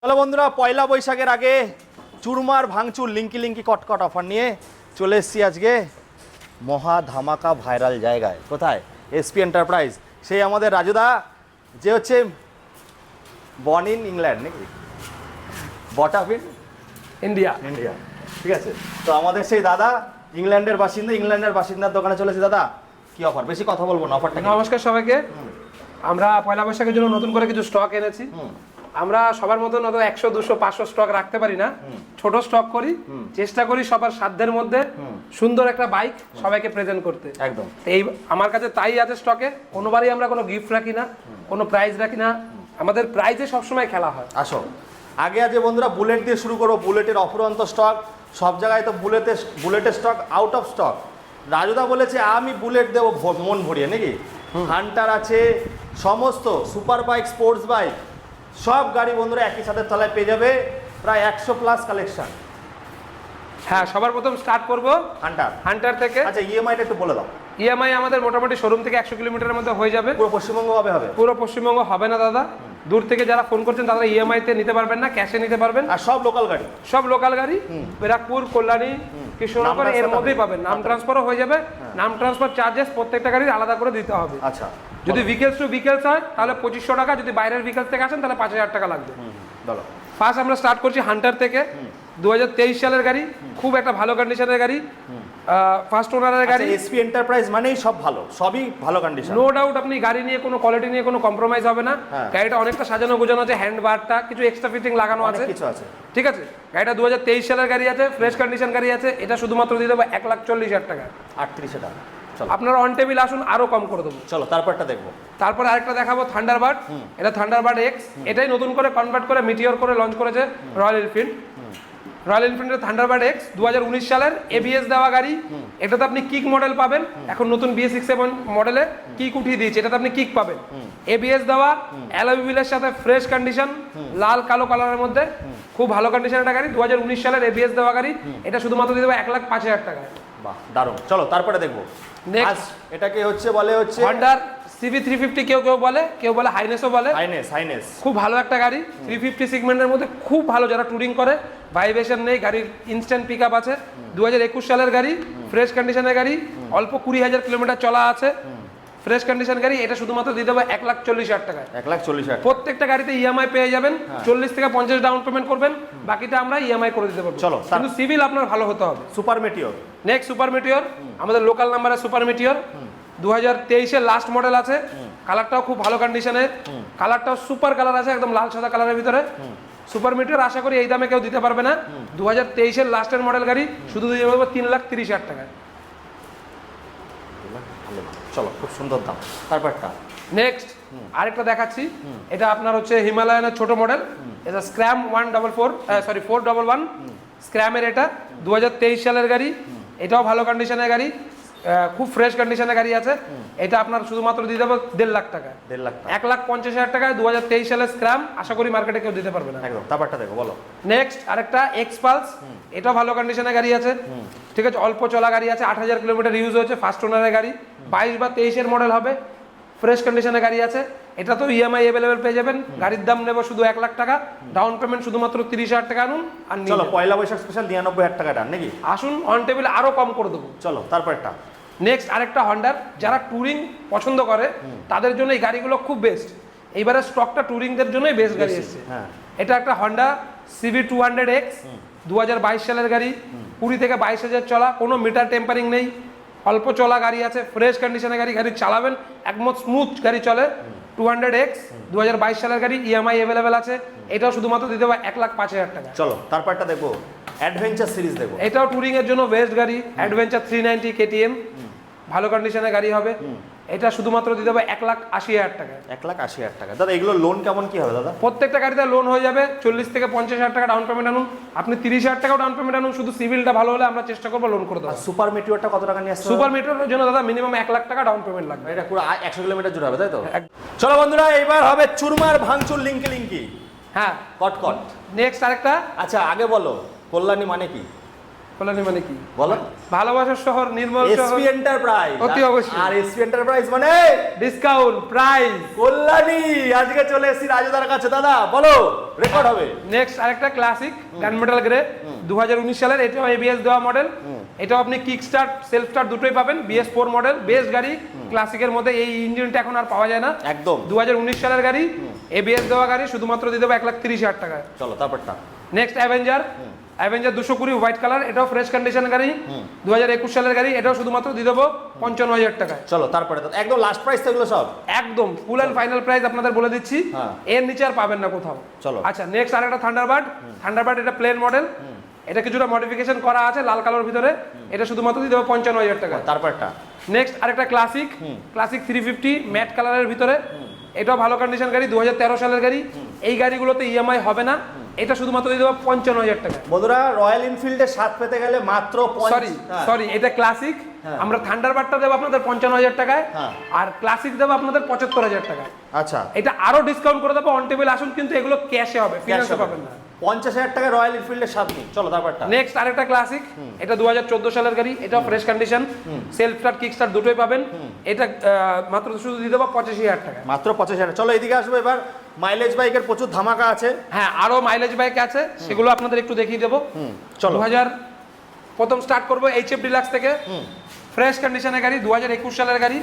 চলো বন্ধুরা, পয়লা বৈশাখের আগে চুরমার ভাঙচুর লিঙ্কি কটকট অফার নিয়ে চলে এসেছি আজকে মহা ধামাকা ভাইরাল জায়গায়। কোথায়? SP enterprise. সেই আমাদের রাজুদা, যে হচ্ছে বর্ন ইন ইংল্যান্ড, নাকি বট আপ ইন ইন্ডিয়া। ঠিক আছে, তো আমাদের সেই দাদা ইংল্যান্ডের বাসিন্দার দোকানে চলেছে। দাদা, কি অফার? বেশি কথা বলবো না, অফারটা। নমস্কার সবাইকে। আমরা পয়লা বৈশাখের জন্য নতুন করে কিছু স্টক এনেছি। আমরা সবার মতন অত 100, 200, 500 স্টক রাখতে পারি না, ছোট স্টক করি, চেষ্টা করি সবার সাধ্যের মধ্যে সুন্দর একটা বাইক সবাইকে প্রেজেন্ট করতে। একদম এই আমার কাছে তাই আছে স্টকে। কোনোবারই আমরা কোনো গিফট রাখি না, কোনো প্রাইজ রাখি না, আমাদের প্রাইজে সবসময় খেলা হয়। আসো, আগে আজ বন্ধুরা বুলেট দিয়ে শুরু করবো। বুলেটের অফুরন্ত স্টক, সব জায়গায় তো বুলেটের স্টক আউট অফ স্টক। রাজুদা বলেছে আমি বুলেট দেবো মন ভরিয়ে, নাকি? হান্টার আছে, সমস্ত সুপার বাইক, স্পোর্টস বাইক, সব গাড়ি বন্ধুরা একই সাথে তলায় পেয়ে যাবে। প্রায় 100+ কালেকশন। হ্যাঁ, সবার প্রথম স্টার্ট করবো হান্টার থেকে। আচ্ছা, ইএমআইটা একটু বলে দাও। ইএমআই আমাদের মোটামুটি শোরুম থেকে 100 কিলোমিটারের মধ্যে হয়ে যাবে। পুরো পশ্চিমবঙ্গ হবে? পুরো পশ্চিমবঙ্গ হবে না দাদা, দূর থেকে যারা ফোন করছেন তারা ইএমআই তে নিতে পারবেন না, ক্যাশে নিতে পারবেন। আর সব লোকাল গাড়ি? সব লোকাল গাড়ি, ব্যারাকপুর, কল্যাণী, কৃষ্ণনগর এর মধ্যেই পাবেন। নাম ট্রান্সফারও হয়ে যাবে। নাম ট্রান্সফার চার্জেস প্রত্যেকটা গাড়ির আলাদা করে দিতে হবে। আচ্ছা, যদি ভিকেলস টু ভিকেলস হয় তাহলে 2500 টাকা, যদি বাইরের ভিকেলস থেকে আসেন তাহলে 5000 টাকা লাগবে। ফার্স্ট আমরা স্টার্ট করছি হান্টার থেকে। 2023 সালের গাড়ি, খুব একটা ভালো কন্ডিশনের গাড়ি, ফার্স্ট ওনারের গাড়ি। এসপি এন্টারপ্রাইজ মানেই সব ভালো, সবই ভালো কন্ডিশন, নো ডাউট। আপনি গাড়ি নিয়ে কোনো কোয়ালিটি নিয়ে কোনো কম্প্রোমাইজ হবে না। গাড়িটা অনেকটা সাজানো গোছানো আছে, হ্যান্ড বারটা কিছু এক্সট্রা ফিটিং লাগানো আছে, কিছু আছে। ঠিক আছে। গাড়িটা 2023 সালের গাড়ি আছে, ফ্রেশ কন্ডিশন গাড়ি আছে। এটা শুধুমাত্র দিয়ে দেবো 1,40,000 টাকা। 38 টাকা। আপনারা অন টেবিল আসুন, আরো কম করে দেবো। চলো তারপরটা দেখবো। তারপর আরেকটা দেখাবো, থান্ডারবার্ড। এটা থান্ডারবার্ড এক্স। এটাই নতুন করে কনভার্ট করে মিটিওর করে লঞ্চ করেছে রয়্যাল এনফিল্ড। রয়্যাল এনফিল্ডের থান্ডারবার্ড এক্স 2019 সালের এবিএস দেওয়া গাড়ি। এটাতে আপনি কিক মডেল পাবেন। এখন নতুন BS67 মডেলে কিক উঠিয়ে দিয়েছে, এটাতে আপনি কিক পাবেন। এবিএস দেওয়া, অ্যালয় হুইলের সাথে ফ্রেশ কন্ডিশন, লাল কালো কালারের মধ্যে, খুব ভালো কন্ডিশনের একটা গাড়ি। 2019 সালের এবিএস দেওয়া গাড়ি। এটা শুধুমাত্র দিয়ে দেবো 1,05,000 টাকায়। বাহ, দারুণ। চলো তারপরে দেখবো। নেক্সট এটাকে বলে হন্ডার CB350, কেউ বলে হাইনেসও বলে। হাইনেস খুব ভালো একটা গাড়ি, 350 সেগমেন্টের মধ্যে খুব ভালো। যারা টুরিং করে, ভাইব্রেশন নেই, গাড়ির ইনস্ট্যান্ট পিক আপ আছে। 2021 সালের গাড়ি, ফ্রেশ কন্ডিশনের গাড়ি, অল্প 20,000 কিলোমিটার চলা আছে, ফ্রেশ কন্ডিশন গাড়ি। এটা শুধুমাত্র দিয়ে দেবো 1,40,000 টাকায়। 1,40,000। প্রত্যেকটা গাড়িতে ইএমআই পেয়ে যাবেন। 40 থেকে 50 ডাউন পেমেন্ট করবেন, বাকিটা আমরা ইএমআই করে দিতে পারবো। চলো, কিন্তু সিভিল আপনার ভালো হতে হবে। Super Meteor. Next super Meteor, আমাদের লোকাল নাম্বারে সুপার মেটিওর 2023 এর লাস্ট মডেল আছে। কালারটাও খুব ভালো কন্ডিশনের, কালারটাও সুপার কালার আছে, একদম লাল সাদা কালারের ভিতরে। সুপার মিটার আশা করি এই দামে কেউ দিতে পারবে না। 2023 এর লাস্টের মডেল গাড়ি, শুধু দিয়ে দেবো 3,30,000 টাকায়। চলো, খুব সুন্দর দাম। তারপরটা নেক্সট আরেকটা দেখাচ্ছি। এটা আপনার হচ্ছে হিমালয়ানের ছোট মডেল। এটা স্ক্র্যাম 411 স্ক্র্যামের। এটা 2023 সালের গাড়ি। এটাও ভালো কন্ডিশনের গাড়ি, খুব ফ্রেশ কন্ডিশনের গাড়ি আছে। এটা আপনার শুধুমাত্র দিয়ে দেবো 1.5 লাখ টাকা। 1,50,000 টাকায় 2023 সালের স্ক্র্যাম। আশা করি মার্কেটে কেউ দিতে পারবে না। একদম। তারপরটা দেখো, বলো। নেক্সট আরেকটা এক্সপালস। এটাও ভালো কন্ডিশনের গাড়ি আছে, ঠিক আছে। অল্প চলা গাড়ি আছে, 8,000 কিলোমিটার ইউজ হয়েছে, ফার্স্ট ওনারের গাড়ি। 22 বা 23 এর মডেল হবে, ফ্রেশ কন্ডিশনের গাড়ি আছে। এটা তো ইএমআই অ্যাভেলেবেল পেয়ে যাবেন। গাড়ির দাম নেব শুধু 1 লাখ টাকা, ডাউন পেমেন্ট শুধুমাত্র 30,000 টাকা আনুন আর চলো, পয়লা বৈশাখ স্পেশাল 99,000 টাকা ডান, নাকি? আসুন, অন টেবিল আরো কম করে দেবো। চলো তারপরটা। নেক্সট আরেকটা হন্ডার। যারা টুরিং পছন্দ করে তাদের জন্য এই গাড়িগুলো খুব বেস্ট। এইবারে স্টকটা টুরিংদের জন্যই বেস্ট গাড়ি এসেছে। এটা একটা হন্ডা CB200X 2022 সালের গাড়ি। 20 থেকে 22,000 চলা, কোনো মিটার টেম্পারিং নেই, অল্প চলা গাড়ি আছে, ফ্রেশ কন্ডিশনের গাড়ি। গাড়ি চালাবেন একদম স্মুথ গাড়ি চলে। 200X 2022 সালের গাড়ি, ইএমআই অ্যাভেলেবেল আছে। এটাও শুধুমাত্র দিতে হবে 1,05,000 টাকা। চলো তারপরটা দেখবো, অ্যাডভেঞ্চার সিরিজ দেখবো। এটাও টুরিং এর জন্য বেস্ট গাড়ি, অ্যাডভেঞ্চার 390 KTM, ভালো কন্ডিশনের গাড়ি হবে। এটা শুধুমাত্র দিয়ে দেবো 1,80,000 টাকা। 1,80,000 টাকা। দাদা, এগুলো লোন কেমন কি হবে দাদা? প্রত্যেকটা গাড়িতে লোন হয়ে যাবে। 40 থেকে 50,000 টাকা ডাউন পেমেন্ট আনুন, আপনি 30,000 টাকাও ডাউন পেমেন্ট আনুন, শুধু সিভিলটা ভালো হলে আমরা চেষ্টা করবো লোন করে দেবো। সুপার মেটিওরটা কত টাকা নিয়ে আসছে? সুপার মেটিওরের জন্য দাদা মিনিমাম 1 লাখ টাকা ডাউন পেমেন্ট লাগবে। এটা পুরো 100 কিলোমিটার জুড়ে হবে, তাই তো? চলো বন্ধুরা, এইবার হবে চুরমার ভাঙচুর লিঙ্কি। হ্যাঁ, কটকট। নেক্সট আরেকটা। আচ্ছা, আগে বলো কল্যাণী মানে কি? কল্যাণী মানে কি? বলো। ভালোবাসার শহর, নির্মল শহর, এসপি এন্টারপ্রাইজ। অতি অবশ্যই। আর এসপি এন্টারপ্রাইজ মানে ডিসকাউন্ট প্রাইস। কল্যাণী। আজকে চলে এসেছি রাজুদার কাছে, দাদা বলো, রেকর্ড হবে। নেক্সট আরেকটা ক্লাসিক গানমেটাল গ্রে 2019 সালের, এটাও এবিএস দেওয়া মডেল। এটাও আপনি কিক স্টার্ট, সেলফ স্টার্ট দুটোই পাবেন। BS4 মডেল, বেস্ট গাড়ি ক্লাসিকের মধ্যে। এই ইঞ্জিনটা এখন আর পাওয়া যায় না, একদম 2019 সালের গাড়ি, এবিএস দেওয়া গাড়ি, শুধুমাত্র দিয়ে দেবো 1,30,000 টাকায়। চলো তারপরটা। নেক্সট অ্যাভেঞ্জার 220 হোয়াইট কালার, এটাও ফ্রেশ কন্ডিশন গাড়ি, 2021 সালের গাড়ি, এটাও শুধুমাত্র দিয়ে দেবো 55,000 টাকায়। চলো তারপরে একদম লাস্ট প্রাইস তো এগুলো সব একদম ফুল অ্যান্ড ফাইনাল প্রাইস আপনাদের বলে দিচ্ছি, এর নিচে আর পাবেন না কোথাও। চলো। আচ্ছা নেক্সট আরেকটা থান্ডারবার্ড, এটা প্লেন মডেল, এটা কিছুটা মডিফিকেশন করা আছে লাল কালার ভিতরে, এটা শুধুমাত্র দিয়ে দেবো 55,000 টাকা। তারপরটা নেক্সট আরেকটা ক্লাসিক 350 ম্যাট কালারের ভিতরে, এটাও ভালো কন্ডিশন গাড়ি, 2013 সালের গাড়ি। এই গাড়িগুলোতে ইএমআই হবে না, এটা শুধুমাত্র দিয়ে দেবো 55,000 টাকা। বন্ধুরা রয়্যাল এনফিল্ডের স্বাদ পেতে গেলে মাত্র সরি এটা ক্লাসিক, আমরা থান্ডারবার্ডটা দেবো আপনাদের 55,000 টাকায়, আর ক্লাসিক দেবো আপনাদের 75,000 টাকায়। আচ্ছা এটা আরো ডিসকাউন্ট করে দেবো, অন টেবিল আসুন, কিন্তু এগুলো ক্যাশে হবে, ফিনান্সে পাবেন না। 50,000 টাকা রয়্যাল এনফিল্ডের স্বাদ নেই। চলো তারপরটা। নেক্সট আরেকটা ক্লাসিক, এটা 2014 সালের গাড়ি, এটা fresh condition, self start kick start দুটোই পাবেন। এটা মাত্র শুধু দিয়ে দেবো 85,000 টাকা। মাত্র 85,000। চলো এদিকে আসবো এবার। মাইলেজ বাইকের প্রচুর ধামাকা আছে। হ্যাঁ আরো মাইলেজ বাইক আছে, সেগুলো আপনাদের একটু দেখিয়ে দেবো। চলো 2000 প্রথম স্টার্ট করবো HF ডিলাক্স থেকে, ফ্রেশ কন্ডিশনের গাড়ি, 2021 সালের গাড়ি,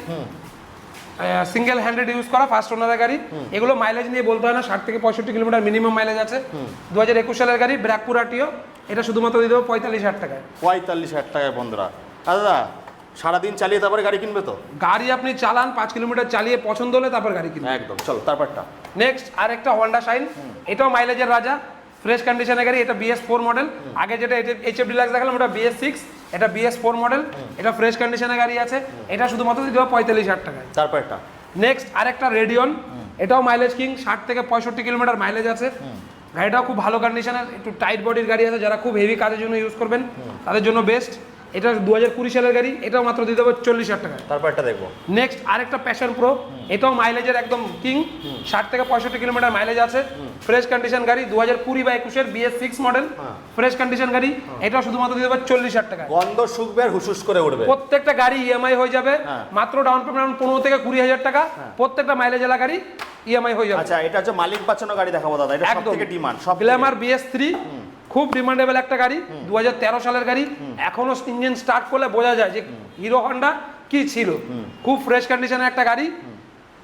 সিঙ্গেল হ্যান্ডেড ইউজ করা, ফার্স্ট ওনারের গাড়ি। এগুলো মাইলেজ নিয়ে বলতে হয় না, 60 থেকে 65 কিলোমিটার মিনিমাম মাইলেজ আছে। 2021 সালের গাড়ি, ব্র্যাকপুর আরটিও, এটা শুধুমাত্র দিয়ে দেবো 45,000 টাকায়। 45,000 টাকায় বন্ধুরা। দাদা সারাদিন চালিয়ে তারপরে গাড়ি কিনবে তো? গাড়ি আপনি চালান, 5 কিলোমিটার চালিয়ে পছন্দ হলে তারপর গাড়ি কিনবেন। একদম। চলো তারপরটা। নেক্সট আরেকটা হন্ডা শাইন, এটাও মাইলেজের রাজা, ফ্রেশ কন্ডিশনের গাড়ি, এটা BS4 মডেল। আগে যেটা HF ডিলাক্স দেখালাম ওটা BS6, এটা BS4 মডেল, এটা ফ্রেশ কন্ডিশনের গাড়ি আছে, এটা শুধুমাত্র দিয়ে দেবো 45,000 টাকায়। তারপরটা। নেক্সট আরেকটা রেডিয়ন, এটাও মাইলেজ কিং, 60 থেকে 65 কিলোমিটার মাইলেজ আছে। গাড়িটাও খুব ভালো কন্ডিশনের, একটু টাইট বডির গাড়ি আছে, যারা খুব হেভি কাজের জন্য ইউজ করবেন তাদের জন্য বেস্ট। এটা 2020 সালের গাড়ি, এটাও মাত্র দিয়ে দেবো 40,000 টাকা। তারপরটা দেখবো। নেক্সট আরেকটা প্যাশন প্রো, এটাও মাইলেজের একদম কিং, 60 থেকে 65 কিলোমিটার মাইলেজ আছে, ফ্রেশ কন্ডিশন গাড়ি, 2020 বা 21 BS6 মডেল, ফ্রেশ কন্ডিশন গাড়ি, এটাও শুধুমাত্র দিয়ে দেবো 40,000 টাকা। গন্ধ শুকবে আর হুসুস করে উঠবে। প্রত্যেকটা গাড়ি ইএমআই হয়ে যাবে, মাত্র ডাউন পেমেন্ট 15 থেকে 20,000 টাকা, প্রত্যেকটা মাইলেজ এলা গাড়ি ইএমআই হয়ে যাবে। আচ্ছা এটা হচ্ছে মালিক বাঁচানো গাড়ি দেখাবো দাদা, এটা সবথেকে ডিমান্ড। সব গ্ল্যামার BS3 খুব ডিমান্ডেবল একটা গাড়ি, 2013 সালের গাড়ি, এখনো ইঞ্জিন স্টার্ট করলে বোঝা যায় যে হিরো হন্ডা কি ছিল। খুব ফ্রেশ কন্ডিশনের একটা গাড়ি,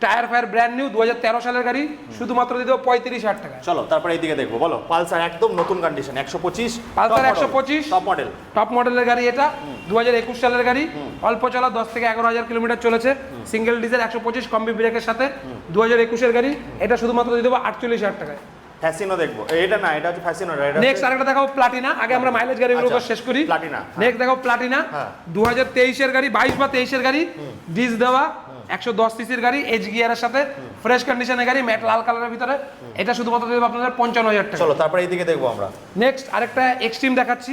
টায়ার ফায়ার ব্র্যান্ড নিউ, 2013 সালের গাড়ি, শুধুমাত্র দিয়ে দেবো 35,000 টাকা। চলো তারপরে এইদিকে দেখবো। বলো পালসার একদম নতুন condition, 125 Pulsar 125 top model, top মডেলের গাড়ি, এটা 2021 সালের গাড়ি, অল্প চলা, 10 থেকে 11,000 কিলোমিটার চলেছে, সিঙ্গেল ডিজেল, 125 কম্বি ব্রেকের সাথে, 2021 এর গাড়ি, এটা শুধুমাত্র দিয়ে দেবো 48,000 টাকায়। ফ্যাসিনো দেখবো। এটা না, এটা হচ্ছে ফ্যাসিনো। নেক্সট আরেকটা দেখাবো প্লাটিনা, আগে আমরা মাইলেজ গাড়িগুলো শেষ করি। প্লাটিনা। নেক্সট দেখাবো প্লাটিনা, 2023 এর গাড়ি, 22 বা 23 এর গাড়ি, ডিস দেওয়া, 110 সিসির গাড়ি, এইচ গিয়ারের সাথে, ফ্রেশ কন্ডিশনের গাড়ি, ম্যাট লাল কালারের ভিতরে, এটা শুধুমাত্র দেবো আপনাদের 55,000 টাকা। চলো তারপরে এইদিকে দেখবো আমরা। নেক্সট আরেকটা এক্সট্রিম দেখাচ্ছি,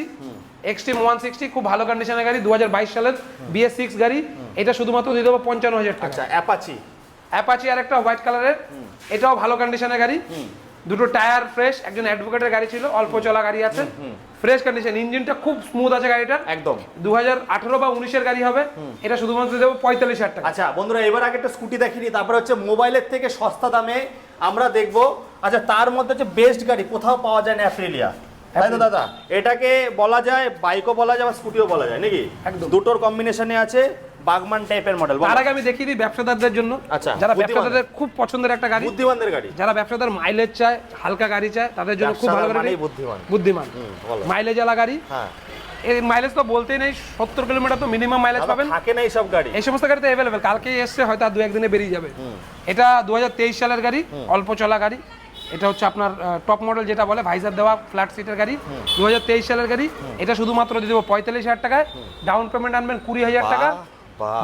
এক্সট্রিম 160, খুব ভালো কন্ডিশনের গাড়ি, 2022 সালের BS6 গাড়ি, এটা শুধুমাত্র দিয়ে দেবো 55,000 টাকা। আচ্ছা অ্যাপাচি আরেকটা হোয়াইট কালারের, এটাও ভালো কন্ডিশনের গাড়ি, দুটো টায়ার ফ্রেশ, একজন অ্যাডভোকেটের গাড়ি ছিল, অল্প চলা গাড়ি আছে, ফ্রেশ কন্ডিশন, ইঞ্জিনটা খুব স্মুথ আছে গাড়িটা, একদম 2018 বা 19 এর গাড়ি হবে, এটা শুধুমাত্র দেবো 45,000 টাকা। আচ্ছা বন্ধুরা এবার আগে একটা স্কুটি দেখিনি, তারপরে হচ্ছে মোবাইলের থেকে সস্তা দামে আমরা দেখবো। আচ্ছা তার মধ্যে হচ্ছে বেস্ট গাড়ি কোথাও পাওয়া যায় না, অ্যাপ্রিলিয়া, তাই তো দাদা? এটাকে বলা যায় বাইকও বলা যায় বা স্কুটিও বলা যায় নাকি? একদম দুটোর কম্বিনেশনে আছে, বাগমান টাইপের মডেল। তার আগে আমি দেখিয়ে দিই ব্যবসাদারদের জন্য, আচ্ছা, যারা ব্যবসাদারদের খুব পছন্দের একটা গাড়ি, বুদ্ধিমানদের গাড়ি, যারা ব্যবসাদার মাইলেজ চায়, হালকা গাড়ি চায়, তাদের জন্য খুব ভালো গাড়ি। বুদ্ধিমান মাইলেজ আলা গাড়ি, হ্যাঁ এই মাইলেজ তো বলতেই নেই, 70 কিলোমিটার তো মিনিমাম মাইলেজ পাবেন। থাকে না এইসব গাড়ি, এই সমস্ত গাড়ি তো অ্যাভেলেবেল, কালকেই এসছে, হয়তো আর 2-1 দিনে বেরিয়ে যাবে। এটা 2023 সালের গাড়ি, অল্প চলা গাড়ি, এটা হচ্ছে আপনার টপ মডেল যেটা বলে, ভাইজার দেওয়া ফ্ল্যাট সিটের গাড়ি, 2023 সালের গাড়ি, এটা শুধুমাত্র দিয়ে দেবো 45,000 টাকায়। ডাউন পেমেন্ট আনবেন 20,000 টাকা,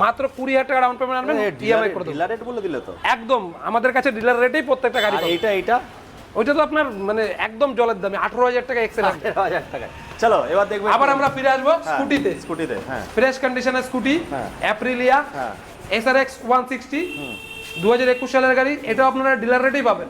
মাত্র 20,000 টাকা ডাউন পেমেন্ট আনবেন, ইএমআই করে দেব। ডিলার রেট বলে দিলে তো একদম আমাদের কাছে ডিলার রেটেই প্রত্যেকটা গাড়ি। আর এইটা ওইটা তো আপনার মানে একদম জলের দামে 18,000 টাকা এক্সেল। 18,000 টাকা। চলো এবার দেখবো, আবার আমরা ফিরে আসবো স্কুটিতে। হ্যাঁ ফ্রেশ কন্ডিশনের স্কুটি, অ্যাপ্রিলিয়া SRX 160, 2021 সালের গাড়ি, এটাও আপনারা ডিলার রেটেই পাবেন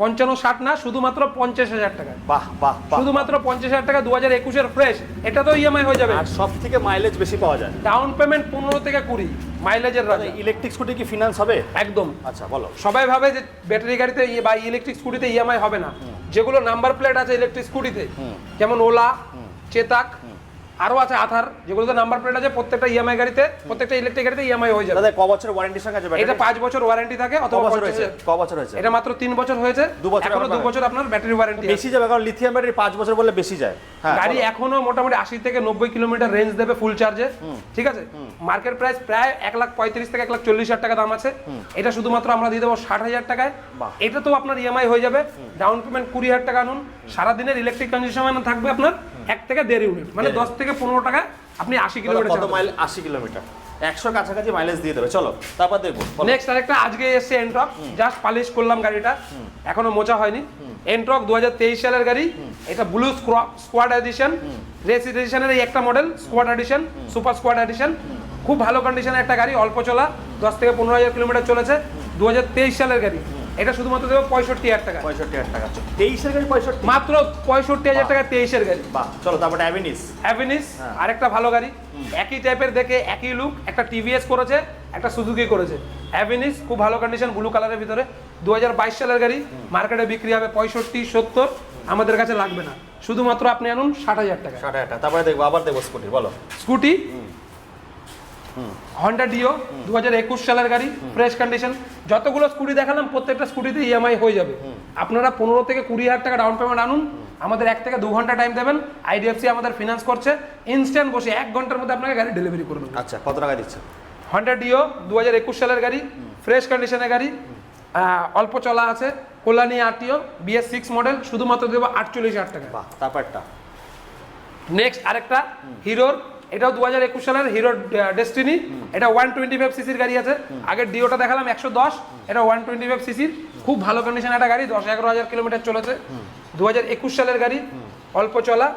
55-60 না, শুধুমাত্র 50,000 টাকা, বাহ বাহ বাহ। শুধুমাত্র 50,000 টাকা 2021-এর ফ্রেশ। এটা তো ইএমআই হয়ে যাবে। আর সব থেকে মাইলেজ বেশি পাওয়া যায়। ডাউন পেমেন্ট 15 থেকে 20, মাইলেজের রাজা। ইলেকট্রিক স্কুটি কি ফিনান্স হবে? একদম। আচ্ছা বলো। সবাই ভাবে যে ব্যাটারি গাড়িতে বা ইলেকট্রিক স্কুটিতে ইএমআই হবে না। যেগুলো নাম্বার প্লেট আছে ইলেকট্রিক স্কুটিতে, যেমন ওলা, চেতাক, আরো আছে আথার, যেগুলোতে নাম্বার প্লেট আছে, প্রত্যেকটা ইএমআই গাড়িতে, প্রত্যেকটা ইলেকট্রিক গাড়িতে ইএমআই হয়ে যাবে। দাদা ক বছরের ওয়ারেন্টির সঙ্গে আছে ব্যাটারি? এটা 5 বছর ওয়ারেন্টি থাকে, অথবা ক বছর হয়েছে? ক বছর হয়েছে? এটা মাত্র 3 বছর হয়েছে, 2 বছর এখনো 2 বছর আপনার ব্যাটারি ওয়ারেন্টি বেশি যাবে, কারণ লিথিয়াম ব্যাটারি 5 বছর বললে বেশি যায়। হ্যাঁ, গাড়ি এখনো মোটামুটি 80 থেকে 90 কিলোমিটার রেঞ্জ দেবে ফুল চার্জে, ঠিক আছে। মার্কেট প্রাইস প্রায় 1,35,000 থেকে 1,40,000 টাকা দাম আছে। এটা শুধুমাত্র আমরা দিয়ে দেবো 60,000 টাকায়। এটা তো আপনার ইএমআই হয়ে যাবে। ডাউন পেমেন্ট 20,000 টাকা আনুন। সারাদিনের ইলেকট্রিক কনজিউশন থাকবে আপনার 1 থেকে 1.5 ইউনিট, মানে 10 থেকে 15 টাকা আপনি 80 কিলোমিটার কত মাইল? 80 কিলোমিটার, 100 কাছাকাছি মাইলেজ দিয়ে দেবে। চলো তারপর দেখবো। নেক্সট আরেকটা আজকে এসছে এন্ট্রক, জাস্ট পালিশ করলাম গাড়িটা, এখনো মোচা হয়নি। এন্ট্রক 2023 সালের গাড়ি। এটা ব্লু স্কোয়াড এডিশন, রেস এডিশনের এই একটা model, squad edition, super squad edition. খুব ভালো কন্ডিশনের একটা গাড়ি, অল্প চলা, 10 থেকে 15,000 কিলোমিটার চলেছে, 2023 সালের গাড়ি। এটা শুধুমাত্র দেবো 65,000 টাকা। 65,000 টাকা। 23-এর গাড়ি 65? মাত্র 65,000 টাকা 23-এর গাড়ি। বাহ। চলো তারপরে অ্যাভিনিস। অ্যাভিনিস আরেকটা ভালো গাড়ি, একই টাইপের দেখে, একই লুক। একটা টিভিএস করেছে, একটা সুজুকি করেছে। অ্যাভিনিস খুব ভালো কন্ডিশন, ব্লু কালারের ভিতরে, 2022 সালের গাড়ি। মার্কেটে বিক্রি হবে 65-70, আমাদের কাছে লাগবে না, শুধুমাত্র আপনি আনুন 60,000 টাকা। 60,000 টাকা। তারপরে দেখবো, আবার দেখবো স্কুটি। বলো। স্কুটি হন্ডা ডিও 2021 সালের গাড়ি, ফ্রেশ কন্ডিশন। যতগুলো স্কুটি দেখালাম প্রত্যেকটা স্কুটিতে ইএমআই হয়ে যাবে। আপনারা 15 থেকে 20,000 টাকা ডাউন পেমেন্ট আনুন, আমাদের 1 থেকে 2 ঘন্টা টাইম দেবেন। আইডিএফসি আমাদের ফিনান্স করছে, ইনস্ট্যান্ট বসে 1 ঘন্টার মধ্যে আপনাকে গাড়ি ডেলিভারি করে দেবে। আচ্ছা, কত টাকা দিচ্ছে? হন্ডা ডিও 2021 সালের গাড়ি, ফ্রেশ কন্ডিশনের গাড়ি, অল্প চলা আছে, কল্যাণী আরটিও, BS6 মডেল, শুধুমাত্র দেবো 48,000 টাকা। বাহ। তারপরটা নেক্সট আরেকটা হিরোর, এটাও 2021 সালের হিরো ডেস্টিনি। এটা 125 সিসির গাড়ি আছে। আগের ডিওটা দেখালাম 110, এটা 125 সিসির, খুব ভালো কন্ডিশন একটা গাড়ি, 10-11,000 কিলোমিটার চলেছে, 2021 সালের গাড়ি, অল্প চলা।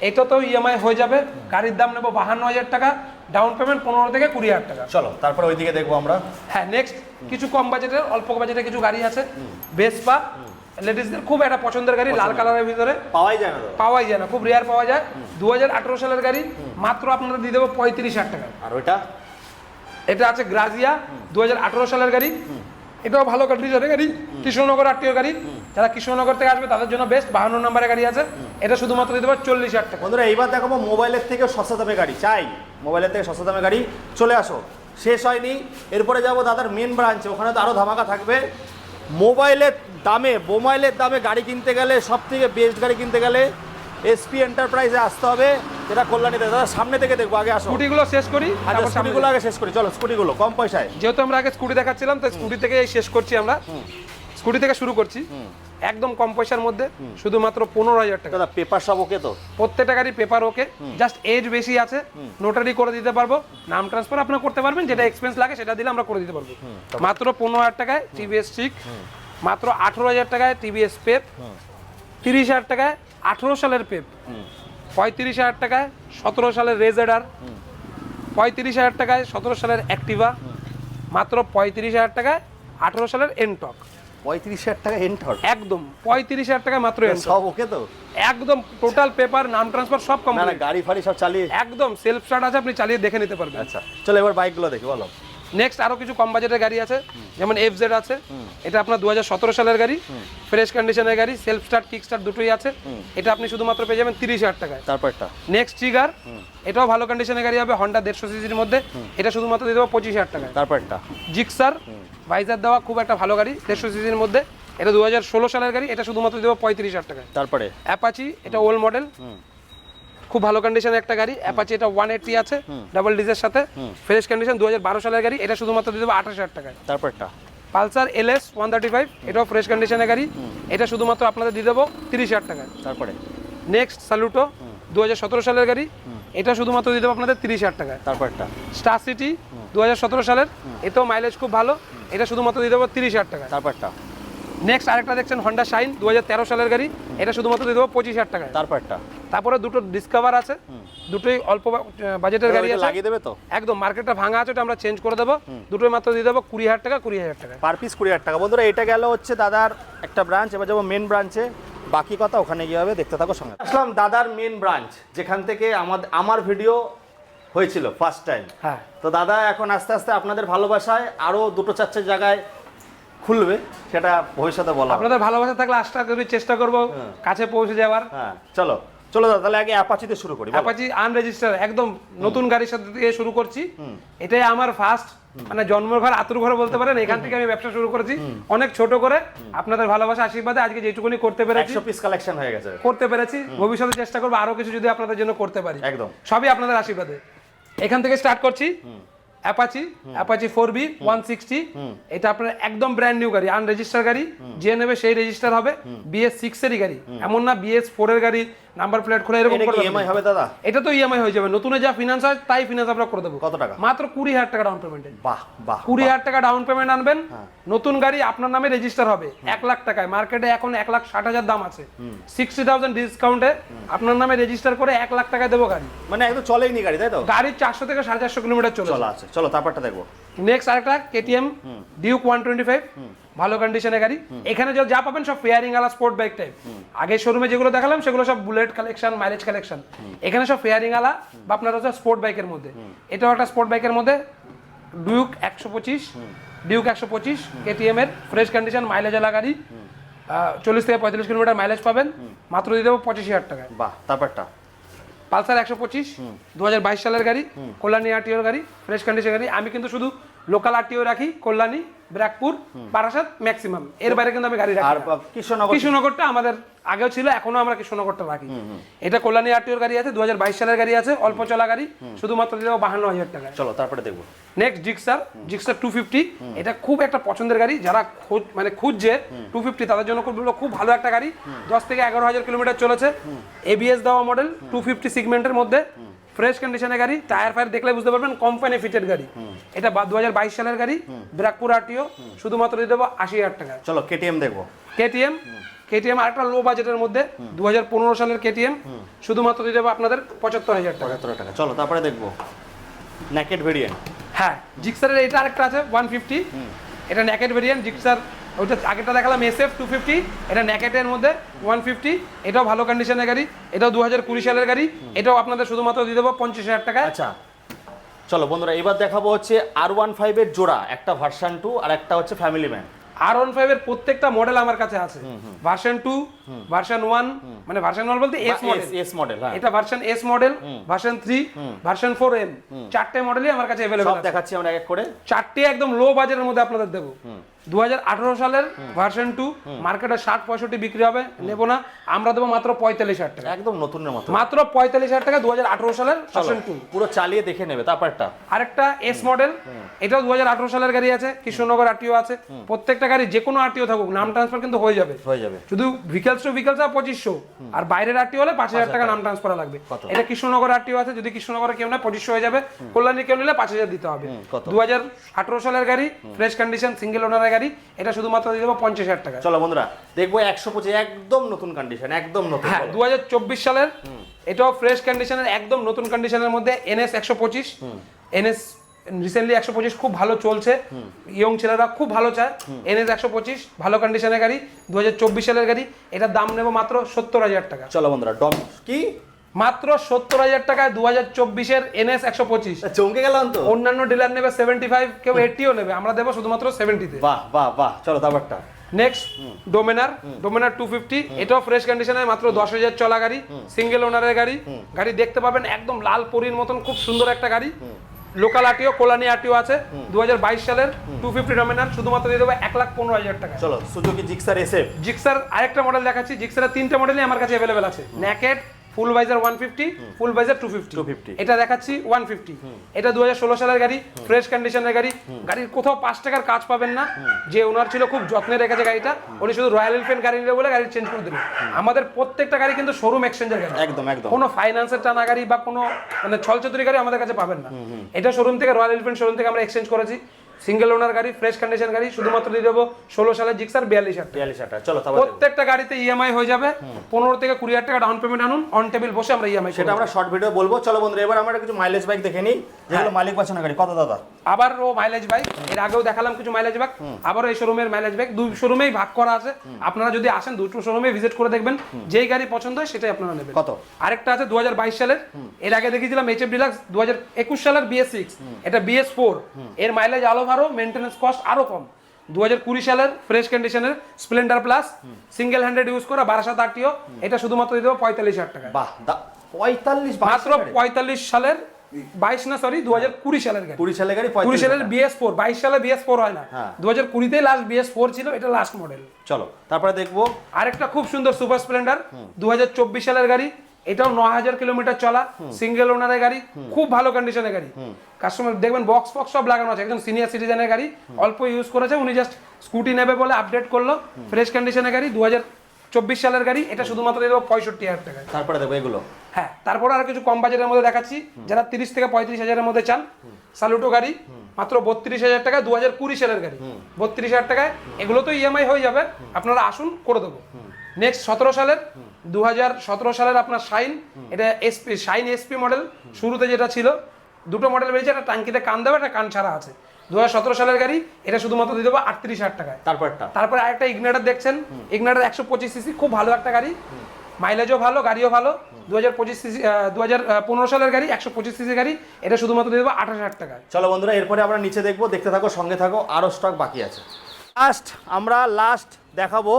এটা তো ইএমআই হয়ে যাবে। গাড়ির দাম নেবো 52,000 টাকা, ডাউন পেমেন্ট 15 থেকে 20,000 টাকা। চলো তারপরে ওইদিকে দেখবো আমরা। হ্যাঁ, নেক্সট কিছু কম বাজেটের, অল্প বাজেটের কিছু গাড়ি আছে। ভেসপা, লেডিসদের খুব একটা পছন্দের গাড়ি, লাল কালারের ভিতরে, পাওয়াই যায় না তো? পাওয়াই যায় না, খুব রেয়ার পাওয়া যায়। 2018 সালের গাড়ি, মাত্র আপনারা দিয়ে দেবো 35,000 টাকা। আর ওইটা? এটা আছে গ্রাজিয়া, 2018 সালের গাড়ি। এটাও ভালো কন্ডিশনের গাড়ি, কৃষ্ণনগর আরটিও গাড়ি। যারা কৃষ্ণনগর থেকে আসবে তাদের জন্য বেস্ট। 52 নম্বরের গাড়ি আছে, এটা শুধুমাত্র দিয়ে দেবো 40,000 টাকা। বন্ধুরা এইবার দেখাবো মোবাইলের থেকে সস্তা দামে গাড়ি। চাই মোবাইলের থেকে সস্তা দামে গাড়ি? চলে আসো, শেষ হয়নি। এরপরে যাবো দাদার মেন ব্রাঞ্চে, ওখানে তো আরও ধামাকা থাকবে। মোবাইলের দামে গাড়ি কিনতে গেলে, সব থেকে বেস্ট গাড়ি কিনতে গেলে এসপি এন্টারপ্রাইজে আসতে হবে, যেটা কল্যাণীতে। দাদা সামনে থেকে দেখবো, আগে আসো। স্কুটিগুলো শেষ করি, আচ্ছা, স্কুটিগুলো আগে শেষ করি। চলো স্কুটিগুলো কম পয়সায়, যেহেতু আমরা আগে স্কুটি দেখাচ্ছিলাম, তো স্কুটি থেকে শেষ করছি আমরা। স্কুটি থেকে শুরু করছি, একদম কম পয়সার মধ্যে, শুধুমাত্র 15,000 টাকা। দাদা পেপার সব ওকে তো? প্রত্যেকটা গাড়ি পেপার ওকে, জাস্ট এজ বেশি আছে, নোটারি করে দিতে পারবো, নাম ট্রান্সফার আপনারা করতে পারবেন, যেটা এক্সপেন্স লাগে সেটা দিলে আমরা করে দিতে পারবো। মাত্র 15,000 টাকায় টিভিএস চিক, মাত্র 18,000 টাকায় টিভিএস পেপ, 30,000 টাকায় 18 সালের পেপ, 35,000 টাকায় 17 সালের রেজেডার, 35,000 টাকায় 17 সালের অ্যাক্টিভা, মাত্র 35,000 টাকায় 18 সালের এনটক। 35,000 টাকা এন্টার? একদম 35,000 টাকায় মাত্র এনটক। সব ওকে তো? একদম টোটাল পেপার, নাম ট্রান্সফার সব না কমপ্লিট। গাড়ি ফাড়ি সব চালিয়ে একদম সেলফ স্টার্ট আছে, আপনি চালিয়ে দেখে নিতে পারবেন। আচ্ছা চলো এবার বাইকগুলো দেখি। বলো। নেক্সট আরো কিছু কম বাজেটের গাড়ি আছে, যেমন FZ আছে, এটা আপনার 2017 সালের গাড়ি, ফ্রেশ কন্ডিশনের গাড়ি, সেলফ স্টার্ট কিক স্টার্ট দুটোই আছে। এটা আপনি শুধুমাত্র পেয়ে যাবেন 30,000 টাকায়। তারপরটা? নেক্সট ট্রিগার, এটাও ভালো কন্ডিশনের গাড়ি হবে, হন্ডা 150 সিসির মধ্যে, এটা শুধুমাত্র দিয়ে দেবো 25,000 টাকায়। তারপরটা? জিক্সার, ভাইজার দেওয়া, খুব একটা ভালো গাড়ি, 150 সিসির মধ্যে, এটা 2016 সালের গাড়ি, এটা শুধুমাত্র দিয়ে দেবো 35,000 টাকায়। তারপরে? অ্যাপাচি, এটা ওল্ড মডেল, খুব ভালো কন্ডিশনের একটা গাড়ি। অ্যাপাচি এটা 180 আছে, ডাবল ডিজের সাথে, ফ্রেশ কন্ডিশন, 2012 সালের গাড়ি, এটা শুধুমাত্র দিয়ে দেবো 28,000 টাকায়। তারপরটা? পালসার LS 135, এটাও ফ্রেশ কন্ডিশনের গাড়ি, এটা শুধুমাত্র আপনাদের দিয়ে দেবো 30,000 টাকায়। তারপরে? নেক্সট সালুটো 2017 সালের গাড়ি, এটা শুধুমাত্র দিয়ে দেবো আপনাদের 30,000 টাকায়। তারপরটা? স্টার সিটি 2017 সালের, এতেও মাইলেজ খুব ভালো, এটা শুধুমাত্র দিয়ে দেবো 30,000 টাকায়। তারপরটা? নেক্সট আরেকটা দেখছেন হন্ডা শাইন 2013 সালের গাড়ি, এটা শুধুমাত্র দিয়ে দেবো 25,000 টাকায়। তারপরটা? তারপরে দুটো ডিসকভার আছে, দুটোই অল্প বাজেটের গাড়ি আছে। লাগিয়ে দেবে তো একদম, মার্কেটটা ভাঙা আছে, ওটা আমরা চেঞ্জ করে দেবো। দুটোই মাত্র দিয়ে দেবো 20,000 টাকা, 20,000 টাকা পার পিস 20,000 টাকা। বন্ধুরা এটা গেল হচ্ছে দাদার একটা ব্রাঞ্চ, এবার যাবো মেন ব্রাঞ্চে। বাকি কথা ওখানে গিয়ে হবে, দেখতে থাকো সঙ্গে। আসলাম দাদার মেন ব্রাঞ্চ, যেখান থেকে আমার ভিডিও হয়েছিল ফার্স্ট টাইম। হ্যাঁ, তো দাদা এখন আস্তে আস্তে আপনাদের ভালোবাসায় আরও 2-4 জায়গায় খুলবে, সেটা ভবিষ্যতে বলা হবে। আপনাদের ভালোবাসা থাকলে আশা করি চেষ্টা করবো কাছে পৌঁছে যাওয়ার। হ্যাঁ চলো চলো দাদা, তাহলে আগে অ্যাপাচিতে শুরু করি। অ্যাপাচি আনরেজিস্টার, একদম নতুন গাড়ির সাথে দিয়ে শুরু করছি। এটাই আমার ফার্স্ট, মানে জন্মঘর আতুর ঘর বলতে পারেন। এখান থেকে আমি ব্যবসা শুরু করেছি অনেক ছোট করে। আপনাদের ভালোবাসা আশীর্বাদে আজকে যেটুকুনি করতে পেরেছি, 100 পিস কালেকশন হয়ে গেছে। ভবিষ্যতে চেষ্টা করবো আরো কিছু যদি আপনাদের জন্য করতে পারি। একদম সবই আপনাদের আশীর্বাদে। এখান থেকে স্টার্ট করছি। অ্যাপাচি 4B 160, এটা আপনার একদম ব্র্যান্ড নিউ গাড়ি, আনরেজিস্টার গাড়ি। যে নেবে সেই রেজিস্টার হবে। BS6 এরই গাড়ি, এমন না BS4 এর গাড়ি নাম্বার প্লেট খোলা এরকম এটা করে কি ইএমআই হবে দাদা? এটা তো ইএমআই হয়ে যাবে, নতুনে যা ফিনান্স হয় তাই ফিনান্স আমরা করে দেবো। কত টাকা? মাত্র 20,000 টাকা ডাউন পেমেন্টে। বাহ বাহ, 20,000 টাকা ডাউন পেমেন্ট আনবেন, নতুন গাড়ি আপনার নামে রেজিস্টার হবে 1 লাখ টাকায়। মার্কেটে এখন 1,60,000 দাম আছে, 60,000 ডিসকাউন্টে আপনার নামে রেজিস্টার করে 1 লাখ টাকায় দেবো গাড়ি। মানে একদম চলেইনি গাড়ি, তাই তো? গাড়ি 400 থেকে 450 কিলোমিটার চলে। চলো আছে, চলো তারপরটা দেখবো। নেক্সট আরেকটা KTM ডিউক 125, ভালো কন্ডিশনের গাড়ি। এখানে যা পাবেন সব ফেয়ারিং আলা স্পোর্ট বাইক টাইপ। আগে শোরুমে যেগুলো দেখালাম সেগুলো সব বুলেট কালেকশন, মাইলেজ কালেকশন। এখানে সব ফেয়ারিং আলা বা আপনার হচ্ছে স্পোর্ট বাইকের মধ্যে। এটাও একটা স্পোর্ট বাইকের মধ্যে ডিউক 125 KTM এর ফ্রেশ কন্ডিশন, মাইলেজ আলা গাড়ি। 40 থেকে 35 কিলোমিটার মাইলেজ পাবেন, মাত্র দিয়ে দেবো 25,000 টাকায়। বাহ, তারপরটা পালসার 125 2022 সালের গাড়ি, কল্যাণী আরটিওর গাড়ি, ফ্রেশ কন্ডিশন গাড়ি। আমি কিন্তু শুধু লোকাল আরটিও রাখি, কল্যাণী, ব্র্যাকপুর, বারাসাত ম্যাক্সিমাম। এর বাইরে কিন্তু আমি গাড়ি রাখি আর না। কৃষ্ণনগর, কৃষ্ণনগরটা আমাদের আগেও ছিল, এখনো আমরা কৃষ্ণনগরটা রাখি। এটা কল্যাণী আরটিওর গাড়ি আছে, 2022 সালের গাড়ি আছে, অল্প চলা গাড়ি, শুধুমাত্র দিয়ে দেবো 52,000 টাকা। চলো তারপরে দেখবো। নেক্সট জিক্সার 250, এটা খুব একটা পছন্দের গাড়ি। যারা খুঁজছে 250 তাদের জন্য খুব ভালো একটা গাড়ি। 10 থেকে 11,000 কিলোমিটার চলেছে, ABS দেওয়া মডেল, 250 সেগমেন্টের মধ্যে, ফ্রেশ কন্ডিশনের গাড়ি। টায়ার ফায়ার দেখলে বুঝতে পারবেন কোম্পানি ফিটেড গাড়ি। এটা 2022 সালের গাড়ি, ব্র্যাকপুর আরটিও, শুধুমাত্র দিয়ে দেবো 80,000 টাকা। চলো KTM দেখবো। KTM আরেকটা লো বাজেটের মধ্যে, 2015 সালের KTM, শুধুমাত্র দিয়ে দেবো আপনাদের 75,000 টাকা। 75 টাকা। চলো তারপরে দেখবো নেকেড ভেরিয়েন্ট। হ্যাঁ, জিক্সারের এটা আরেকটা আছে 150, এটা নেকেড ভেরিয়েন্ট। জিক্সার ওইটা আগেটা দেখালাম SF 250, এটা নেকেটের মধ্যে 150, এটাও ভালো কন্ডিশনের গাড়ি। এটাও 2020 সালের গাড়ি। এটাও আপনাদের শুধুমাত্র দিয়ে দেবো 50,000 টাকা। আচ্ছা চলো বন্ধুরা, এবার দেখাবো হচ্ছে R15 এর জোড়া, একটা ভার্সন 2 আর একটা হচ্ছে ফ্যামিলি ম্যান। R15 এর প্রত্যেকটা মডেল আমার কাছে আছে, ভার্সন 2, ভার্সন 1, মানে ভার্সন 1 বলতে S মডেল। হ্যাঁ, এটা version S model, version 3, version 4M, চারটে মডেলই আমার কাছে अवेलेबल সব আছে। দেখাচ্ছি আমরা এক এক করে। চারটে একদম লো বাজেটের মধ্যে আপনাদের দেবো। 2018 সালের ভার্সন 2, মার্কেটে 60-65 বিক্রি হবে, নেব না, আমরা দেবো মাত্র 45,000 টাকা। একদম নতুনের মতো, মাত্র 45,000 টাকা 2018 সালের ভার্সন 2। পুরো চালিয়ে দেখে নেবে। তারপরটা আরেকটা S মডেল, এটাও 2018 সালের গাড়ি আছে, কৃষ্ণনগর আরটিও আছে। প্রত্যেকটা গাড়ি যে কোনো আরটিও থাকুক, নাম ট্রান্সফার কিন্তু হয়ে যাবে। শুধু ভিকেলস টু ভিকেলস 2500, আর বাইরের আরটিও হলে 5,000 টাকা নাম ট্রান্সফার লাগবে। এটা কৃষ্ণনগর আরটিও আছে, যদি কৃষ্ণনগরে কেউ না 2500 হয়ে যাবে। কল্যাণী কেউ নিলে 5,000 দিতে হবে। 2018 সালের গাড়ি, ফ্রেশ কন্ডিশন, সিঙ্গেল ওনারের গাড়ি, এটা শুধুমাত্র দিয়ে দেবো 50,000 টাকা। চলো বন্ধুরা দেখবো 125, একদম নতুন কন্ডিশন, একদম নতুন। হ্যাঁ, 2024 সালের, এটাও ফ্রেশ কন্ডিশনের, একদম নতুন কন্ডিশনের মধ্যে, NS 125। NS রিসেন্টলি 125 খুব ভালো চলছে, ইয়ং ছেলেরা খুব ভালো চায়। NS 125 ভালো কন্ডিশনের গাড়ি, 2024 সালের গাড়ি। এটার দাম নেব মাত্র 70,000 টাকা। চলো বন্ধুরা, ডম কি মাত্র 70,000 টাকায় 2024 এর NS 125। চমকে গেলাম তো। অন্যান্য ডিলার নেবে 75, কেউ 80ও নেবে, আমরা দেবো শুধুমাত্র 70-তে। বাহ বাহ বাহ। চলো তারপরটা নেক্সট ডোমিনার 250, এটাও ফ্রেশ কন্ডিশনে, মাত্র 10,000 চলা গাড়ি, সিঙ্গেল ওনারের গাড়ি। গাড়ি দেখতে পাবেন একদম লাল পরীর মতন, খুব সুন্দর একটা গাড়ি। লোকাল আরটিও, কল্যাণী আরটিও আছে, 2022 সালের 250 ডোমিনার, শুধুমাত্র দিয়ে দেবো 1,15,000 টাকা। চলো সুজুকি জিক্সার SF। জিক্সার আরেকটা মডেল দেখাচ্ছি। জিক্সারের 3টে মডেলই আমার কাছে अवेलेबल আছে, নেকেড, ফুল ভাইজার 150, ফুল ভাইজার 250। এটা দেখাচ্ছি 150। এটা 2016 সালের গাড়ি, ফ্রেশ কন্ডিশনের গাড়ি। গাড়ির কোথাও 5 টাকার কাজ পাবেন না। যে ওনার ছিল খুব যত্নে রেখেছে গাড়িটা, উনি শুধু রয়্যাল এনফিল্ড গাড়ি নিলে বলে গাড়ি চেঞ্জ করে দিলেন। আমাদের প্রত্যেকটা গাড়ি কিন্তু শোরুম এক্সচেঞ্জের গাড়ি, একদম একদম। কোনো ফাইন্যান্সের টানা গাড়ি বা কোনো মানে ছলচতুরি গাড়ি আমাদের কাছে পাবেন না। এটা শোরুম থেকে, রয়্যাল এনফিল্ড শোরুম থেকে আমরা এক্সচেঞ্জ করেছি। সিঙ্গেল ওনার গাড়ি, ফ্রেশ কন্ডিশন গাড়ি, শুধুমাত্র দিয়ে দেবো 16 সালের জিক্সার 42,000 টাকা। 42,000 টাকা। চলো তারপর প্রত্যেকটা গাড়িতে ইএমআই হয়ে যাবে 15 থেকে 20,000 টাকা ডাউন পেমেন্ট আনুন, অন টেবিল বসে আমরা ইএমআই সেটা আমরা শর্ট ভিডিও বলবো। চলো বন্ধুরা এবার আমরা কিছু মাইলেজ বাইক দেখে নিই, যেগুলো মালিক পছন্দ গাড়ি। কত দাদা? আবার ও মাইলেজ বাইক, এর আগেও দেখালাম কিছু মাইলেজ বাইক, আবারও এই শোরুমের মাইলেজ বাইক, দুই শোরুমেই ভাগ করা আছে। আপনারা যদি আসেন দুটো শোরুমে ভিজিট করে দেখবেন, যেই গাড়ি পছন্দ হয় সেটাই আপনারা নেবেন। কত? আরেকটা আছে 2022 সালের, এর আগে দেখিয়েছিলাম এইচএফ ডিলাক্স 2021 সালের BS6, এটা BS4, এর মাইলেজ আরো ভালো, মেইনটেনেন্স কস্ট আরো কম। 2020 সালের ফ্রেশ কন্ডিশনের Splendor plus, single handed use করা 1200 RTO, এটা শুধুমাত্র দিয়ে দেবো 45,000 টাকা। বাহ, 45 মাত্র 45 সালের 22 না সরি 2020 সালের গাড়ি। 20 সালের গাড়ি 20 সালের BS4, 22 সালে BS4 হয় না, হ্যাঁ। 2020 তেই লাস্ট BS4 ছিল, এটা লাস্ট মডেল। চলো তারপরে দেখবো আরেকটা খুব সুন্দর সুপার স্প্লেন্ডার 2024 সালের গাড়ি, এটাও 9000 কিলোমিটার চলা, সিঙ্গেল ওনারের গাড়ি, খুব ভালো কন্ডিশনের গাড়ি। কাস্টমার দেখবেন বক্স ফক্স সব লাগানো আছে, একজন সিনিয়র সিটিজেনের গাড়ি, অল্প ইউজ করেছে, উনি জাস্ট স্কুটি নেবে বলে আপডেট করলো, ফ্রেশ কন্ডিশনের গাড়ি, 2024 সালের গাড়ি, এটা শুধুমাত্র দিয়ে দেবো 65,000 টাকায়। তারপরে দেখবো এগুলো। হ্যাঁ, তারপর আর কিছু কম বাজেটের মধ্যে দেখাচ্ছি, যারা 30 থেকে 35,000 মধ্যে চান, সালুটো গাড়ি মাত্র 32,000 টাকা, 2020 সালের গাড়ি 32,000 টাকায়, এগুলো তো ইএমআই হয়ে যাবে, আপনারা আসুন করে দেবো। নেক্সট 2017 সালের আপনার শাইন, এটা এসপি শাইন এসপি মডেল, শুরুতে যেটা ছিল দুটো মডেল বেরিয়েছে, একটা টাঙ্কিতে কান দেবে, একটা কান ছাড়া আছে, 2017 সালের গাড়ি, এটা শুধুমাত্র দিয়ে দেবো 38,000 টাকায়। তারপরে আরেকটা ইগনাটার দেখছেন, ইগনাটার 125 সিসি, খুব ভালো একটা গাড়ি, মাইলেজও ভালো, গাড়িও ভালো, 2025 সিসি, 2015 সালের গাড়ি, 125 সিসি গাড়ি, এটা শুধুমাত্র দিয়ে দেবো 28,000 টাকায়। চলো বন্ধুরা এরপরে আমরা নিচে দেখবো, দেখতে থাকো, সঙ্গে থাকো, আরো স্টক বাকি আছে। আমরা লাস্ট দেখাবো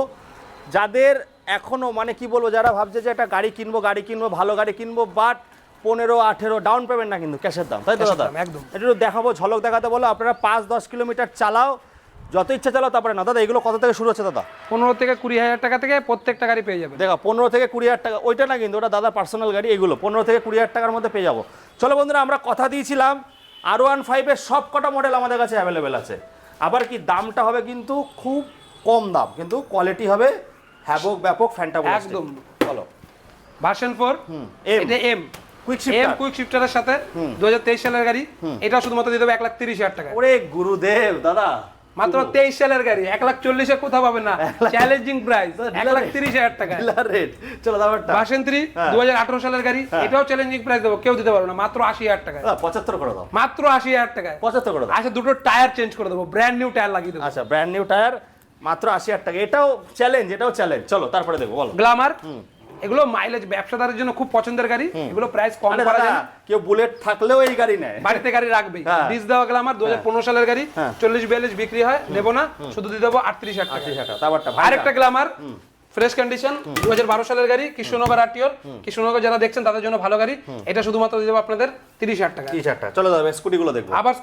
যাদের এখনো মানে কি বলবো, যারা ভাবছে যে একটা গাড়ি কিনবো ভালো গাড়ি কিনবো, বাট 15-18 ডাউন পেমেন্ট না কিন্তু ক্যাশের দাম, তাই তো দাদা? একদম। একটু দেখাবো, ঝলক দেখাতে বলো। আপনারা 5-10 কিলোমিটার চালাও, যত ইচ্ছা চালাও, তারপরে না দাদা এগুলো কত থেকে শুরু হচ্ছে দাদা? 15 থেকে 20,000 টাকা থেকে প্রত্যেকটা গাড়ি পেয়ে যাবে। দেখো 15 থেকে 20,000 টাকা, ওইটা না কিন্তু ওটা দাদার পার্সোনাল গাড়ি, এগুলো 15 থেকে 20,000 টাকার মধ্যে পেয়ে যাবো। চলো বন্ধুরা আমরা কথা দিয়েছিলাম R15 এর সব কটা মডেল আমাদের কাছে অ্যাভেলেবেল আছে, আবার কি দামটা হবে কিন্তু খুব কম দাম, কিন্তু কোয়ালিটি হবে হ্যাভক ব্যাপক ফ্যান্টাবলিস্টিক একদম। চলো ভার্সন 4, এটা এম কুইক কুইক শিফটারের সাথে 2023 সালের গাড়ি, এটা শুধুমাত্র দিয়ে দেবো 1,30,000 টাকা। ওরে গুরুদেব দাদা, মাত্র 23 সালের গাড়ি, 1,40,000 কোথাও পাবেন না, চ্যালেঞ্জিং প্রাইস 1,30,000 টাকা ডিলার রেট। চলো দাবারটা ভার্সন 3 2018 সালের গাড়ি, এটাও চ্যালেঞ্জিং প্রাইস দেবো, কেউ দিতে পারবে না, মাত্র 80,000 টাকা। 75 করে দাও, মাত্র 80,000 টাকায় 75 করে দাও। আচ্ছা, দুটো টায়ার চেঞ্জ করে দেবো, ব্র্যান্ড নিউ টায়ার লাগিয়ে দেবো। আচ্ছা, ব্র্যান্ড নিউ টায়ার মাত্র 80,000 টাকা, এটাও চ্যালেঞ্জ, চলো তারপরে দেখো, বলো। গ্ল্যামার, এগুলো মাইলেজ ব্যবসাদারের জন্য খুব পছন্দের গাড়ি, এগুলো প্রাইস কম আরে করা দাদা, যায় না। কেউ বুলেট থাকলেও এই গাড়ি নেয়, বাড়িতে গাড়ি রাখবেই। হ্যাঁ। ডিস দেওয়া গ্ল্যামার 2015 সালের গাড়ি, হ্যাঁ। 40-42 বিক্রি হয়, নেবো না, শুধু দিয়ে দেবো 38,000 টাকা। 80,000 টাকা। তারপরটা আরেকটা গ্ল্যামার ফ্রেশ কন্ডিশন 2012 সালের গাড়ি, কৃষ্ণনগর RTO, কৃষ্ণনগর যারা দেখছেন তাদের জন্য ভালো গাড়ি, এটা শুধুমাত্র দিয়ে দেবো আপনাদের 30,000 টাকা। 30,000 টাকা। চলো দাদা স্কুটিগুলো দেখবো। আবার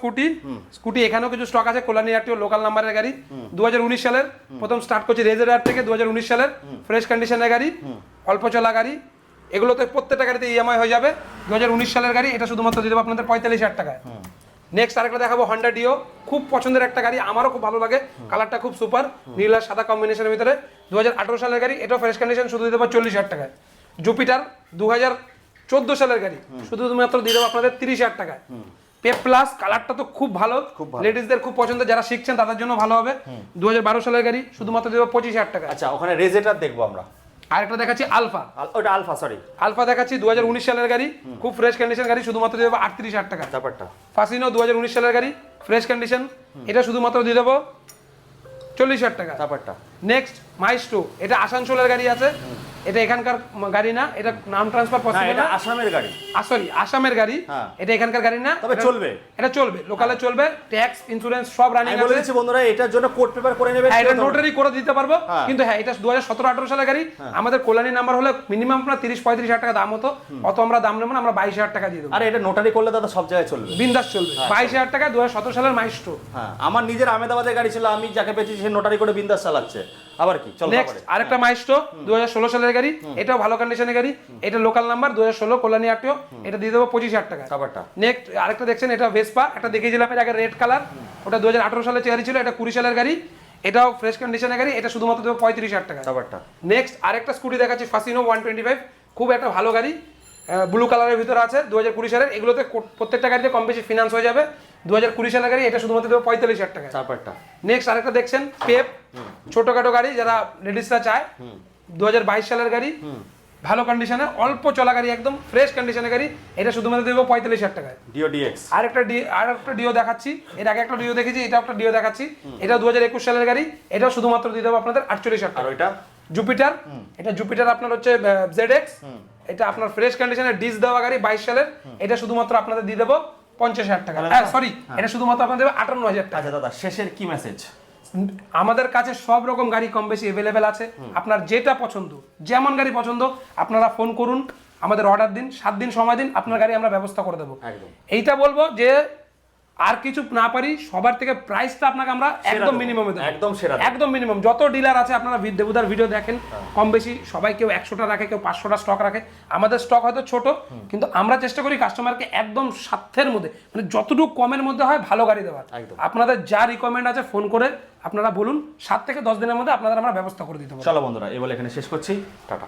স্কুটি এখানেও কিছু স্টক আছে, কল্যাণী RTO লোকাল নাম্বারের গাড়ি, 2019 সালের, প্রথম স্টার্ট করছি রেজের আর থেকে, 2019 সালের ফ্রেশ কন্ডিশনের গাড়ি, অল্প চলা গাড়ি, এগুলোতে প্রত্যেকটা গাড়িতে ইএমআই হয়ে যাবে। 2019 সালের গাড়ি, এটা শুধুমাত্র দিয়ে দেবো আপনাদের 45,000 টাকায়। নেক্সট আরেকটা দেখাবো হন্ডা ডিও, খুব পছন্দের একটা গাড়ি, আমারও খুব ভালো লাগে, কালারটা খুব সুপার, নীল আর সাদা কম্বিনেশনের ভিতরে, 2018 সালের গাড়ি, এটাও ফ্রেশ কন্ডিশন, শুধু দিয়ে দেবো 40,000 টাকায়। জুপিটার 2014 সালের গাড়ি, শুধুমাত্র দিয়ে দেবো আপনাদের 30,000 টাকায়। পেপ প্লাস, কালারটা তো খুব ভালো, লেডিসদের খুব পছন্দের, যারা শিখছেন তাদের জন্য ভালো হবে, 2012 সালের গাড়ি, শুধুমাত্র দিয়ে দেবো 25,000 টাকা। আচ্ছা, ওখানে রেজেটার দেখবো আমরা। আরেকটা দেখাচ্ছি আলফা, ওটা আলফা, সরি আলফা দেখাচ্ছি 2019 সালের গাড়ি, খুব ফ্রেশ কন্ডিশন গাড়ি, শুধুমাত্র দিয়ে দেবো 38,000 টাকা। ব্যাপারটা ফাসিনো 2019 সালের গাড়ি, ফ্রেশ কন্ডিশন, এটা শুধুমাত্র দিয়ে দেবো 40,000 টাকা। ব্যাপারটা নেক্সট মাইস্ট্রো, এটা আসানসোলের গাড়ি আছে, এটা এখানকার গাড়ি না, এটা নাম ট্রান্সফার পসিবল এটা না, আসামের গাড়ি, সরি আসামের গাড়ি, হ্যাঁ। এটা এখানকার গাড়ি না, তবে চলবে, এটা চলবে, লোকালে চলবে, ট্যাক্স ইন্স্যুরেন্স সব রানিং আমি আছে। বলেছি বন্ধুরা এটার জন্য কোড পেপার করে নেবে, হ্যাঁ, এটা নোটারি করে দিতে পারবো, হ্যাঁ। কিন্তু হ্যাঁ এটা 2017-18 সালের গাড়ি, আমাদের কল্যাণী নাম্বার হলে মিনিমাম আপনার 30-35,000 টাকা দাম হতো, অত আমরা দাম নেব না, আমরা 22,000 টাকা দিয়ে দেবো। আরে এটা নোটারি করলে দাদা সব জায়গায় চলবে, বিন্দাস চলবে, 22,000 টাকা 2017 সালের মাইস্ট্রো। হ্যাঁ, আমার নিজের আহমেদাবাদের গাড়ি ছিল, আমি যাকে পেয়েছি সে নোটারি করে বিন্দাস চালাচ্ছে। আবার কি, চলো নেক্সট আরেকটা মাইস্ট্রো 2016 সালের গাড়ি, এটাও ভালো কন্ডিশনের গাড়ি, এটা লোকাল নাম্বার 2016 কল্যাণী RTO, এটা দিয়ে দেবো 25,000 টাকা। ব্যাপারটা নেক্সট আরেকটা দেখছেন, এটা ভেসপা, একটা দেখিয়েছিলাম এর আগে রেড কালার, ওটা 2018 সালে গাড়ি ছিল, এটা 20 সালের গাড়ি, এটাও ফ্রেশ কন্ডিশনের গাড়ি, এটা শুধুমাত্র দেবো 35,000 টাকা। ব্যাপারটা নেক্সট আরেকটা স্কুটি দেখাচ্ছি ফাসিনো 125, খুব একটা ভালো গাড়ি, ব্লু কালারের ভিতরে আছে, 2020 সালের, এগুলোতে প্রত্যেকটা গাড়িতে কম বেশি ফিনান্স হয়ে যাবে, 2020 সালের গাড়ি, এটা শুধুমাত্র দেবো 45,000 টাকায়। চারপাটটা নেক্সট আরেকটা দেখছেন পেপ, ছোটখাটো গাড়ি যারা লেডিসরা চায়, 2022 সালের গাড়ি, ভালো কন্ডিশনে, অল্প চলা গাড়ি, একদম ফ্রেশ কন্ডিশনের গাড়ি, এটা শুধুমাত্র দেবো 45,000 টাকায়। ডিও ডিএক্স আরেকটা ডিও দেখাচ্ছি, এর আগে একটা ডিও দেখেছি, এটা একটা ডিও দেখাচ্ছি, এটা 2021 সালের গাড়ি, এটাও শুধুমাত্র দিয়ে দেবো আপনাদের 48,000 আর টাকা। ওইটা জুপিটার, এটা জুপিটার আপনার হচ্ছে ZX, এটা আপনার ফ্রেশ কন্ডিশনের ডিস দেওয়া গাড়ি 22 সালের, এটা শুধুমাত্র আপনাদের দিয়ে দেবো 50,000 টাকা। সরি, এটা শুধুমাত্র আপনাদের দেবো 58,000 টাকা। আচ্ছা দাদা, শেষের কি মেসেজ? আমাদের কাছে সব রকম গাড়ি কম বেশি অ্যাভেলেবেল আছে, আপনার যেটা পছন্দ, যেমন গাড়ি পছন্দ আপনারা ফোন করুন, আমাদের অর্ডার দিন, 7 দিন সময় দিন, আপনার গাড়ি আমরা ব্যবস্থা করে দেবো। একদম। এইটা বলবো যে আর কিছু না পারি, সবার থেকে প্রাইসটা আপনাকে আমরা একদম মিনিমামে দেবো, একদম সেরা দেবো। একদম মিনিমাম। যত ডিলার আছে আপনারা দেবুদার ভিডিও দেখেন, কম বেশি সবাই কেউ 100টা রাখে, কেউ 500টা স্টক রাখে, আমাদের স্টক হয়তো ছোট, কিন্তু আমরা চেষ্টা করি কাস্টমারকে একদম সাধ্যের মধ্যে, মানে যতটুকু কমের মধ্যে হয় ভালো গাড়ি দেওয়ার। একদম। আপনাদের যা রিকমেন্ড আছে ফোন করে আপনারা বলুন, 7 থেকে 10 দিনের মধ্যে আপনাদের আমরা ব্যবস্থা করে দিতে পারবো। চলো বন্ধুরা, এই বলে এখানে শেষ করছি, টাটা।